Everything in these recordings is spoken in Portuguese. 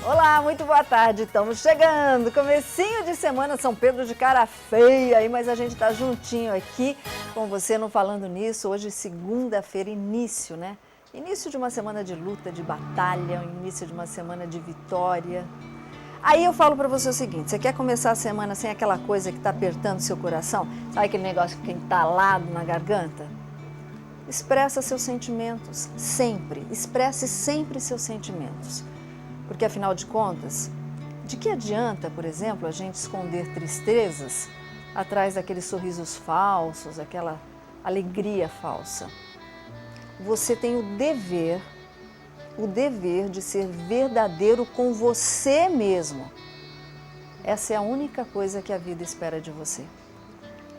Olá, muito boa tarde, estamos chegando, comecinho de semana, São Pedro de cara feia aí, mas a gente tá juntinho aqui com você no Falando Nisso, hoje segunda-feira, início, né? Início de uma semana de luta, de batalha, início de uma semana de vitória. Aí eu falo pra você o seguinte, você quer começar a semana sem aquela coisa que tá apertando seu coração? Sabe aquele negócio que fica entalado na garganta? Expressa seus sentimentos, sempre, expresse sempre seus sentimentos. Porque, afinal de contas, de que adianta, por exemplo, a gente esconder tristezas atrás daqueles sorrisos falsos, aquela alegria falsa? Você tem o dever de ser verdadeiro com você mesmo. Essa é a única coisa que a vida espera de você.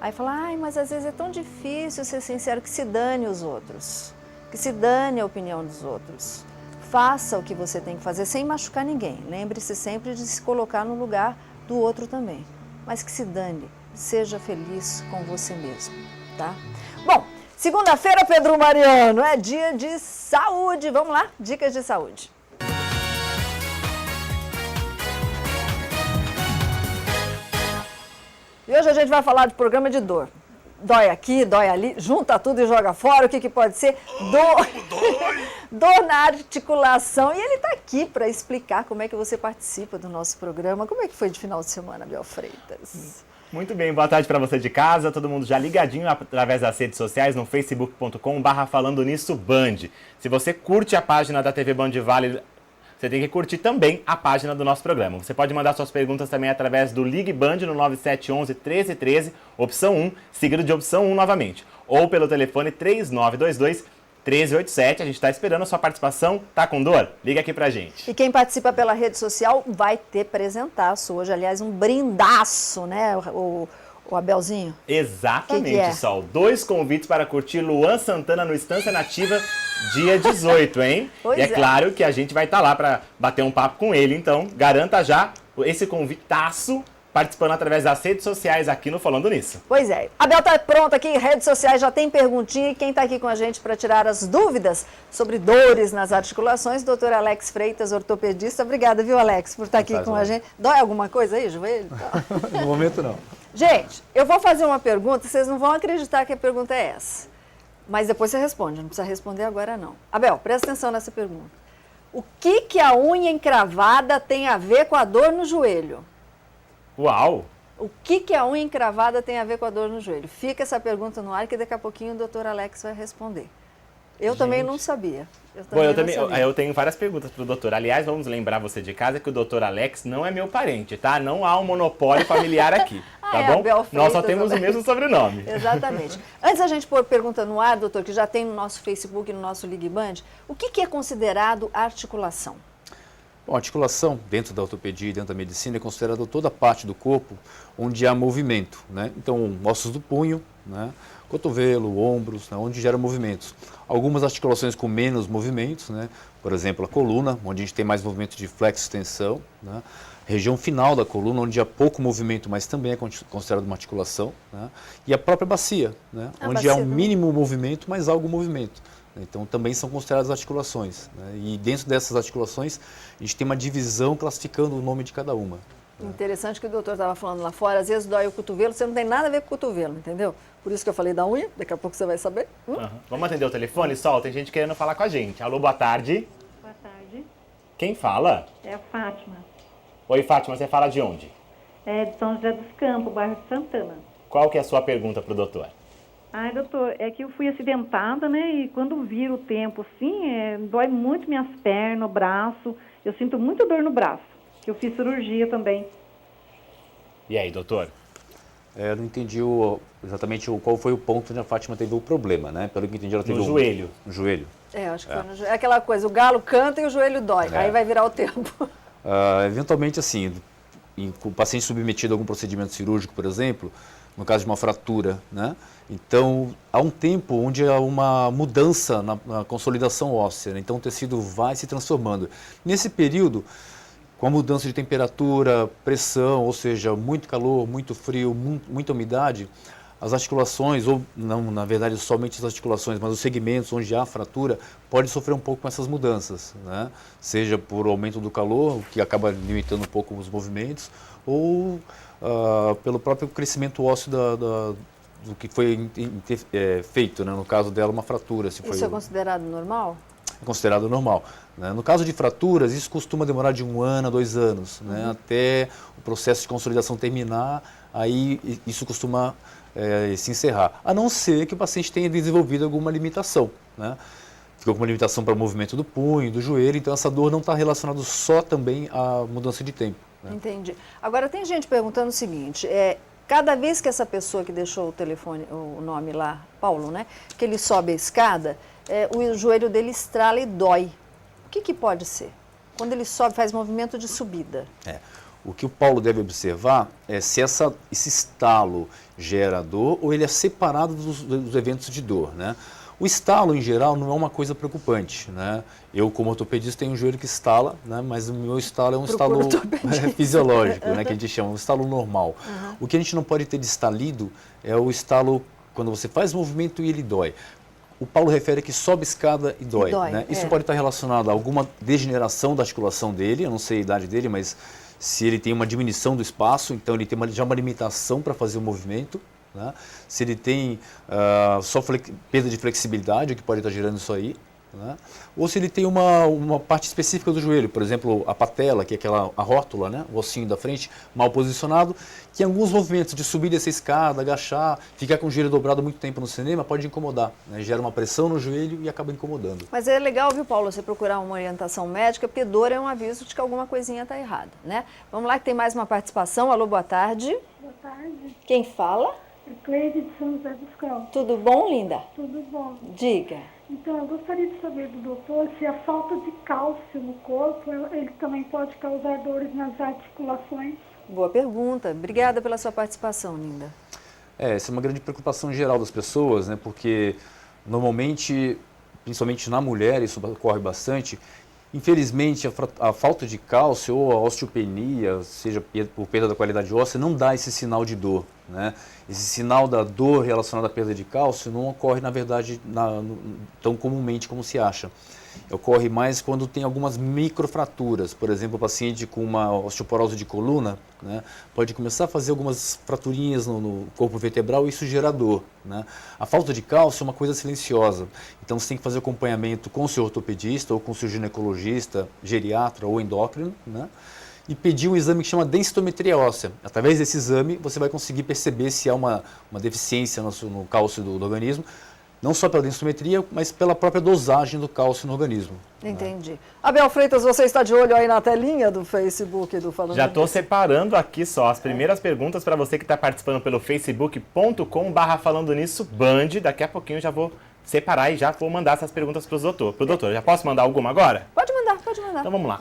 Aí fala, ai, mas às vezes é tão difícil ser sincero, que se dane os outros, que se dane a opinião dos outros. Faça o que você tem que fazer sem machucar ninguém. Lembre-se sempre de se colocar no lugar do outro também. Mas que se dane, seja feliz com você mesmo, tá? Bom, segunda-feira, Pedro Mariano, é dia de saúde. Vamos lá? Dicas de saúde. E hoje a gente vai falar de programa de dor. Dói aqui, dói ali, junta tudo e joga fora, o que pode ser? Dor na articulação. E ele está aqui para explicar como é que você participa do nosso programa. Como é que foi de final de semana, Abel Freitas? Muito bem, boa tarde para você de casa, todo mundo já ligadinho através das redes sociais, no facebook.com/Falando Nisso Band. Se você curte a página da TV Band Vale, você tem que curtir também a página do nosso programa. Você pode mandar suas perguntas também através do Ligue Band no 9711-1313, opção 1, seguido de opção 1 novamente. Ou pelo telefone 3922-1387. A gente está esperando a sua participação. Tá com dor? Liga aqui pra gente. E quem participa pela rede social vai ter presentaço hoje. Aliás, um brindaço, né, o Abelzinho? Exatamente, que é? Sol. 2 convites para curtir Luan Santana no Estância Nativa, dia 18, hein? Pois e é é. claro que a gente vai estar lá para bater um papo com ele, então garanta já esse convitaço participando através das redes sociais aqui no Falando Nisso. Pois é. Abel tá pronto aqui, redes sociais já tem perguntinha. E quem está aqui com a gente para tirar as dúvidas sobre dores nas articulações, doutor Alex Freitas, ortopedista. Obrigada, viu, Alex, por estar aqui com a gente. Dói alguma coisa aí, joelho? No momento, não. Gente, eu vou fazer uma pergunta, vocês não vão acreditar que a pergunta é essa. Mas depois você responde, não precisa responder agora não. Abel, presta atenção nessa pergunta. O que a unha encravada tem a ver com a dor no joelho? Uau! O que a unha encravada tem a ver com a dor no joelho? Fica essa pergunta no ar que daqui a pouquinho o doutor Alex vai responder. Eu também não sabia. Eu tenho várias perguntas para o doutor. Aliás, vamos lembrar você de casa que o doutor Alex não é meu parente, tá? Não há um monopólio familiar aqui, tá bom? Abel Freitas, nós só temos o mesmo sobrenome. Exatamente. Antes da gente pôr pergunta no ar, doutor, que já tem no nosso Facebook e no nosso Ligue Band, o que é considerado articulação? Bom, a articulação, dentro da ortopedia e dentro da medicina, é considerada toda a parte do corpo onde há movimento, né? Então, ossos do punho, né? Cotovelo, ombros, né? Onde gera movimentos. Algumas articulações com menos movimentos, né? Por exemplo, a coluna, onde a gente tem mais movimento de flexo-extensão, né? Região final da coluna, onde há pouco movimento, mas também é considerado uma articulação, né? E a própria bacia, né? Onde há um mínimo movimento, mas há algum movimento. Então, também são consideradas articulações, né? E dentro dessas articulações, a gente tem uma divisão classificando o nome de cada uma. Interessante que o doutor estava falando lá fora, às vezes dói o cotovelo, você não tem nada a ver com o cotovelo, entendeu? Por isso que eu falei da unha, daqui a pouco você vai saber. Vamos atender o telefone? Sol, tem gente querendo falar com a gente. Alô, boa tarde. Boa tarde. Quem fala? É a Fátima. Oi, Fátima, você fala de onde? É de São José dos Campos, bairro de Santana. Qual que é a sua pergunta para o doutor? Ai, doutor, é que eu fui acidentada, né? E quando vira o tempo, assim, dói muito minhas pernas, o braço. Eu sinto muita dor no braço, que eu fiz cirurgia também. E aí, doutor? Eu não entendi exatamente qual foi o ponto onde a Fátima teve o problema, né? Pelo que entendi, ela teve No joelho. No joelho. Acho que foi no joelho. É aquela coisa, o galo canta e o joelho dói, aí vai virar o tempo. Eventualmente, assim, o paciente submetido a algum procedimento cirúrgico, por exemplo, no caso de uma fratura, né? Então, há um tempo onde há uma mudança na consolidação óssea, né? Então o tecido vai se transformando. Nesse período, com a mudança de temperatura, pressão, ou seja, muito calor, muito frio, muita umidade, as articulações, ou não, na verdade somente as articulações, mas os segmentos onde há fratura, pode sofrer um pouco com essas mudanças, né? Seja por aumento do calor, o que acaba limitando um pouco os movimentos, ou pelo próprio crescimento ósseo do que foi feito, né? No caso dela, uma fratura. Se Isso foi é considerado normal? É considerado normal, né? No caso de fraturas, isso costuma demorar de 1 ano a 2 anos, né? Até o processo de consolidação terminar, aí isso costuma se encerrar. A não ser que o paciente tenha desenvolvido alguma limitação, né? Ficou com uma limitação para o movimento do punho, do joelho, então essa dor não está relacionada só também à mudança de tempo, né? Entendi. Agora tem gente perguntando o seguinte, cada vez que essa pessoa que deixou o telefone, o nome lá, Paulo, né, que ele sobe a escada, o joelho dele estrala e dói. O que pode ser? Quando ele sobe, faz movimento de subida. O que o Paulo deve observar é se esse estalo gera dor ou ele é separado dos eventos de dor, né? O estalo, em geral, não é uma coisa preocupante, né? Eu, como ortopedista, tenho um joelho que estala, né? Mas o meu estalo é um estalo fisiológico, né? Que a gente chama, um estalo normal. O que a gente não pode ter de estalido é o estalo quando você faz movimento e ele dói. O Paulo refere que sobe escada e dói, né? Isso pode estar relacionado a alguma degeneração da articulação dele, eu não sei a idade dele, mas se ele tem uma diminuição do espaço, então ele tem já uma limitação para fazer o movimento, né? Se ele tem só perda de flexibilidade, o que pode estar gerando isso aí, né? Ou se ele tem uma parte específica do joelho, por exemplo, a patela, que é a rótula, né? O ossinho da frente, mal posicionado, que em alguns movimentos de subir dessa escada, agachar, ficar com o joelho dobrado muito tempo no cinema, pode incomodar, né? Gera uma pressão no joelho e acaba incomodando. Mas é legal, viu, Paulo, você procurar uma orientação médica, porque dor é um aviso de que alguma coisinha está errada, né? Vamos lá que tem mais uma participação. Alô, boa tarde. Boa tarde. Quem fala? É Cleide de São José dos Campos. Tudo bom, linda? Tudo bom. Diga. Então, eu gostaria de saber do doutor se a falta de cálcio no corpo, ele também pode causar dores nas articulações. Boa pergunta. Obrigada pela sua participação, linda. Essa é uma grande preocupação geral das pessoas, né? Porque normalmente, principalmente na mulher, isso ocorre bastante. Infelizmente, a falta de cálcio ou a osteopenia, seja por perda da qualidade óssea, não dá esse sinal de dor, né? Esse sinal da dor relacionada à perda de cálcio não ocorre, na verdade, tão comumente como se acha. Ocorre mais quando tem algumas microfraturas. Por exemplo, o paciente com uma osteoporose de coluna, né, pode começar a fazer algumas fraturinhas no corpo vertebral e isso gera dor, né? A falta de cálcio é uma coisa silenciosa. Então você tem que fazer acompanhamento com o seu ortopedista ou com o seu ginecologista, geriatra ou endócrino, né? E pedir um exame que chama densitometria óssea. Através desse exame você vai conseguir perceber se há uma deficiência no cálcio do organismo, não só pela densitometria, mas pela própria dosagem do cálcio no organismo. Entendi. Abel Freitas, você está de olho aí na telinha do Facebook do Falando Já estou Nisso? separando aqui só as primeiras perguntas para você que está participando pelo facebook.com/falando nisso Band. Daqui a pouquinho eu já vou separar e já vou mandar essas perguntas para o doutor. Já posso mandar alguma agora? Pode mandar, pode mandar. Então vamos lá.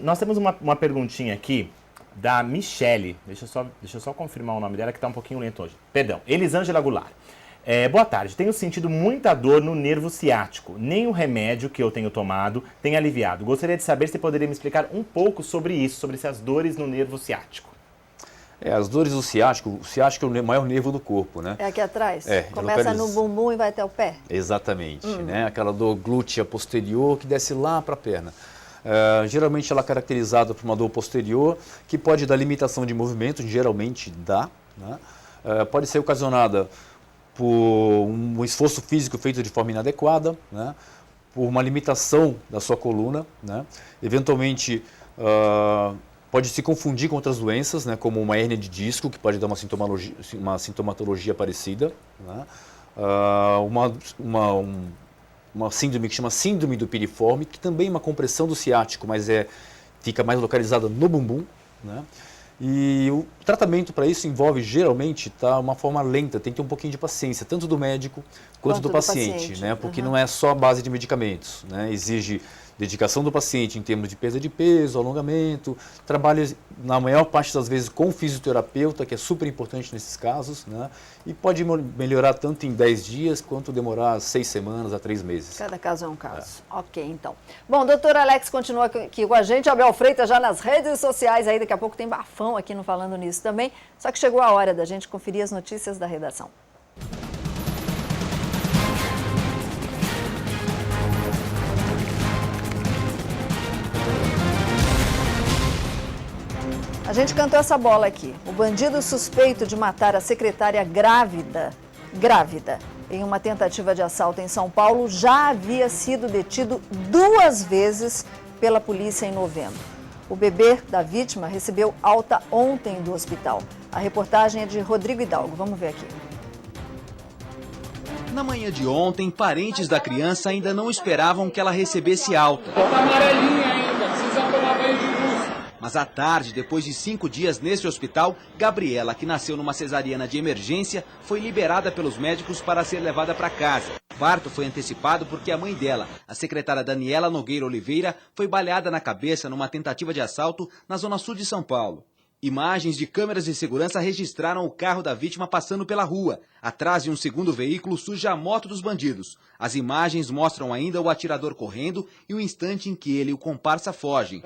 Nós temos uma perguntinha aqui da Michele. Deixa eu só confirmar o nome dela que está um pouquinho lento hoje. Perdão, Elisângela Goulart. Boa tarde, tenho sentido muita dor no nervo ciático. Nem o remédio que eu tenho tomado tem aliviado. Gostaria de saber se poderia me explicar um pouco sobre isso, sobre essas dores no nervo ciático. As dores do ciático, o ciático é o maior nervo do corpo, né? É aqui atrás? Começa localiza... no bumbum e vai até o pé? Exatamente, né? Aquela dor glútea posterior que desce lá para a perna. Geralmente ela é caracterizada por uma dor posterior, que pode dar limitação de movimento, geralmente dá, né? Pode ser ocasionada por um esforço físico feito de forma inadequada, né? Por uma limitação da sua coluna, né? Eventualmente pode se confundir com outras doenças, né? Como uma hérnia de disco, que pode dar uma sintomatologia parecida, né? Uma síndrome que chama síndrome do piriforme, que também é uma compressão do ciático, mas fica mais localizada no bumbum, né? E o tratamento para isso envolve, geralmente, uma forma lenta, tem que ter um pouquinho de paciência, tanto do médico quanto do paciente, né? Porque não é só a base de medicamentos, né? Exige dedicação do paciente em termos de perda de peso, alongamento, trabalho na maior parte das vezes com fisioterapeuta, que é super importante nesses casos, né? E pode melhorar tanto em 10 dias quanto demorar 6 semanas a 3 meses. Cada caso é um caso. Ok, então. Bom, doutor Alex continua aqui com a gente, Abel Freitas já nas redes sociais, aí daqui a pouco tem bafão aqui no Falando Nisso também, só que chegou a hora da gente conferir as notícias da redação. A gente cantou essa bola aqui. O bandido suspeito de matar a secretária grávida, em uma tentativa de assalto em São Paulo, já havia sido detido 2 vezes pela polícia em novembro. O bebê da vítima recebeu alta ontem do hospital. A reportagem é de Rodrigo Hidalgo. Vamos ver aqui. Na manhã de ontem, parentes da criança ainda não esperavam que ela recebesse alta. Tá amarelinha ainda, precisa tomar banho de luz. Mas à tarde, depois de 5 dias nesse hospital, Gabriela, que nasceu numa cesariana de emergência, foi liberada pelos médicos para ser levada para casa. O parto foi antecipado porque a mãe dela, a secretária Daniela Nogueira Oliveira, foi baleada na cabeça numa tentativa de assalto na zona sul de São Paulo. Imagens de câmeras de segurança registraram o carro da vítima passando pela rua. Atrás de um segundo veículo surge a moto dos bandidos. As imagens mostram ainda o atirador correndo e o instante em que ele e o comparsa fogem.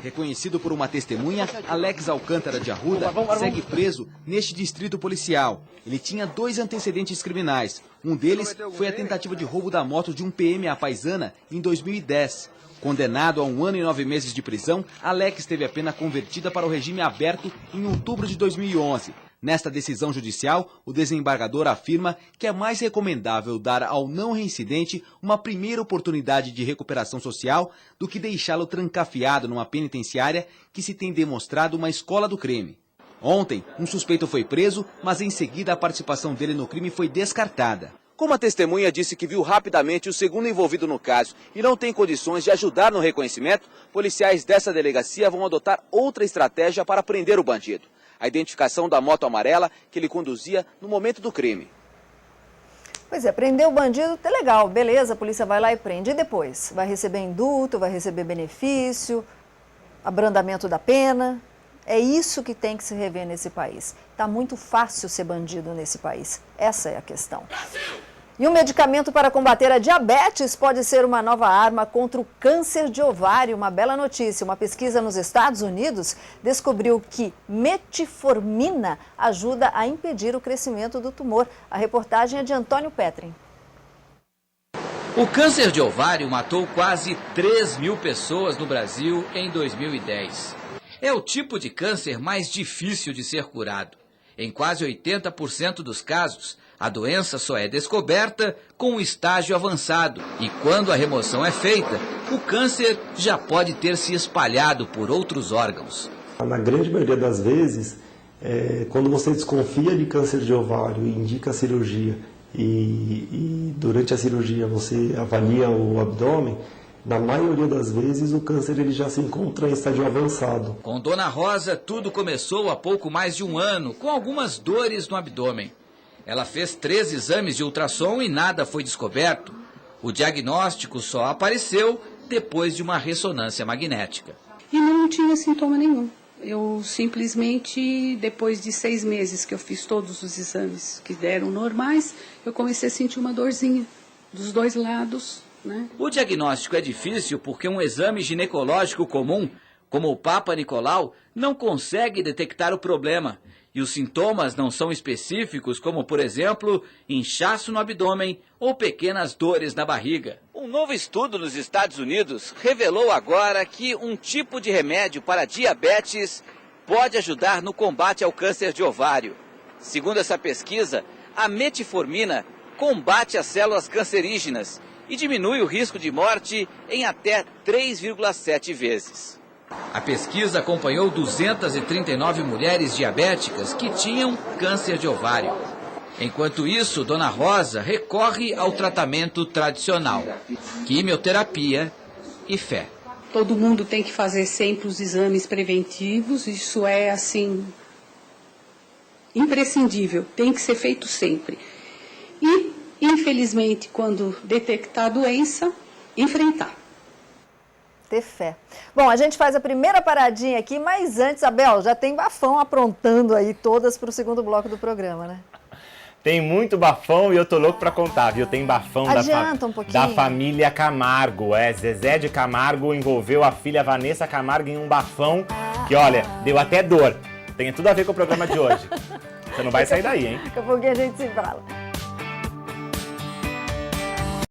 Reconhecido por uma testemunha, Alex Alcântara de Arruda segue preso neste distrito policial. Ele tinha 2 antecedentes criminais. Um deles foi a tentativa de roubo da moto de um PM à paisana em 2010. Condenado a 1 ano e 9 meses de prisão, Alex teve a pena convertida para o regime aberto em outubro de 2011. Nesta decisão judicial, o desembargador afirma que é mais recomendável dar ao não reincidente uma primeira oportunidade de recuperação social do que deixá-lo trancafiado numa penitenciária que se tem demonstrado uma escola do crime. Ontem, um suspeito foi preso, mas em seguida a participação dele no crime foi descartada. Como a testemunha disse que viu rapidamente o segundo envolvido no caso e não tem condições de ajudar no reconhecimento, policiais dessa delegacia vão adotar outra estratégia para prender o bandido. A identificação da moto amarela que ele conduzia no momento do crime. Pois é, prender o bandido é legal, beleza, a polícia vai lá e prende. E depois? Vai receber indulto, vai receber benefício, abrandamento da pena? É isso que tem que se rever nesse país. Está muito fácil ser bandido nesse país. Essa é a questão. E um medicamento para combater a diabetes pode ser uma nova arma contra o câncer de ovário. Uma bela notícia. Uma pesquisa nos Estados Unidos descobriu que metformina ajuda a impedir o crescimento do tumor. A reportagem é de Antônio Petrin. O câncer de ovário matou quase 3.000 pessoas no Brasil em 2010. É o tipo de câncer mais difícil de ser curado. Em quase 80% dos casos, a doença só é descoberta com um estágio avançado e quando a remoção é feita, o câncer já pode ter se espalhado por outros órgãos. Na grande maioria das vezes, quando você desconfia de câncer de ovário e indica a cirurgia e durante a cirurgia você avalia o abdômen, na maioria das vezes o câncer ele já se encontra em estágio avançado. Com Dona Rosa, tudo começou há pouco mais de 1 ano, com algumas dores no abdômen. Ela fez 3 exames de ultrassom e nada foi descoberto. O diagnóstico só apareceu depois de uma ressonância magnética. E não tinha sintoma nenhum. Eu simplesmente, depois de 6 meses que eu fiz todos os exames que deram normais, eu comecei a sentir uma dorzinha dos 2 lados, né? O diagnóstico é difícil porque um exame ginecológico comum, como o Papa Nicolau, não consegue detectar o problema. E os sintomas não são específicos, como, por exemplo, inchaço no abdômen ou pequenas dores na barriga. Um novo estudo nos Estados Unidos revelou agora que um tipo de remédio para diabetes pode ajudar no combate ao câncer de ovário. Segundo essa pesquisa, a metformina combate as células cancerígenas e diminui o risco de morte em até 3,7 vezes. A pesquisa acompanhou 239 mulheres diabéticas que tinham câncer de ovário. Enquanto isso, Dona Rosa recorre ao tratamento tradicional, quimioterapia e fé. Todo mundo tem que fazer sempre os exames preventivos, isso é assim imprescindível, tem que ser feito sempre. E, infelizmente, quando detectar a doença, enfrentar. Ter fé. Bom, a gente faz a primeira paradinha aqui, mas antes, Abel, já tem bafão aprontando aí todas para o segundo bloco do programa, né? Tem muito bafão e eu tô louco pra contar, viu? Tem bafão da família Camargo. Zezé de Camargo envolveu a filha Vanessa Camargo em um bafão que, olha, deu até dor. Tem tudo a ver com o programa de hoje. Você não vai sair daí, hein? Daqui a pouquinho a gente se fala.